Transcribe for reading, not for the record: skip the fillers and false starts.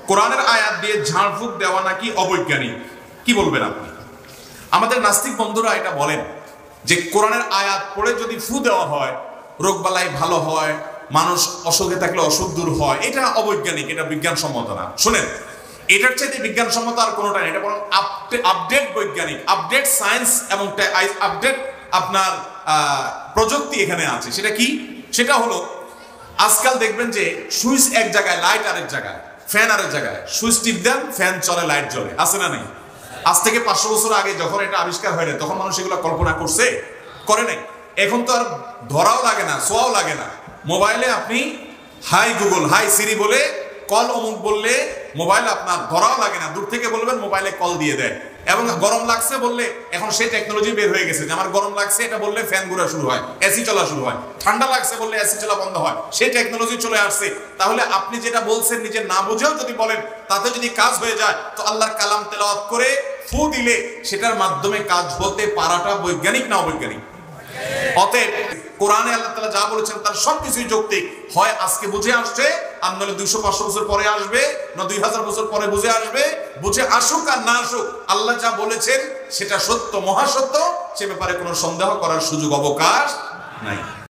কোরআনের আয়াত দিয়ে ঝাড়ফুঁক দেওয়া নাকি অবৈজ্ঞানিক, কি বলবেন আপনি? আমাদের নাস্তিক বন্ধুরা এটা বলেন যে কোরআনের আয়াত পড়ে যদি ফু দেওয়া হয় রোগবালাই ভালো হয়, মানুষ অসুখে থাকলে অসুখ দূর হয়, এটা অবৈজ্ঞানিক, এটা বিজ্ঞানসম্মত না। শুনেন, এটার চাইতে বিজ্ঞানসম্মত আর কোনোটা নেই। এটা বরং আপডেট বৈজ্ঞানিক, আপডেট সায়েন্স এবং আপডেট আপনার প্রযুক্তি এখানে আছে। সেটা কি? সেটা হলো আজকাল দেখবেন যে সুইচ এক জায়গায়, লাইট আরেক জায়গায়, ফ্যান আরেক জায়গায়, সুইচ টিপ দেন, ফ্যান চলে, লাইট জ্বলে, আছে না নাই? আজ থেকে 500 বছর আগে যখন এটা আবিষ্কার হয় না তখন মানুষ এগুলো কল্পনা করছে? করে নাই। এখন তো আর ধরাও লাগে না, ছোঁয়াও লাগে না। মোবাইলে আপনি হাই গুগল, হাই সিরি বলে কল অমুক বললে মোবাইল আপনার ধরাও লাগে না, দূর থেকে বলবেন মোবাইলে কল দিয়ে দেয়। এবং গরম লাগছে বললে এখন সেই টেকনোলজি বের হয়ে গেছে যে আমার গরম লাগছে এটা বললে ফ্যান ঘোরা শুরু হয়, এসি চলা শুরু হয়। ঠান্ডা লাগছে বললে এসি চলা বন্ধ হয়, সেই টেকনোলজি চলে আসছে। তাহলে আপনি যেটা বলছেন নিজে না বুঝেও যদি বলেন, তাতে যদি কাজ হয়ে যায়, তো আল্লাহর কালাম তেলাওয়াত করে ফু দিলে সেটার মাধ্যমে কাজ হতে পারাটা বৈজ্ঞানিক না অবৈজ্ঞানিক? অতএব কোরআনে আল্লাহ তাআলা যা বলেছেন তার সবকিছুই যৌক্তিক। হয় আজকে বুঝে আসছে, আর নইলে 200-500 বছর পরে আসবে, না 2000 বছর পরে বুঝে আসবে। বুঝে আসুক আর না আসুক, আল্লাহ যা বলেছেন সেটা সত্য, মহাসত্য, সে ব্যাপারে কোনো সন্দেহ করার সুযোগ অবকাশ নাই।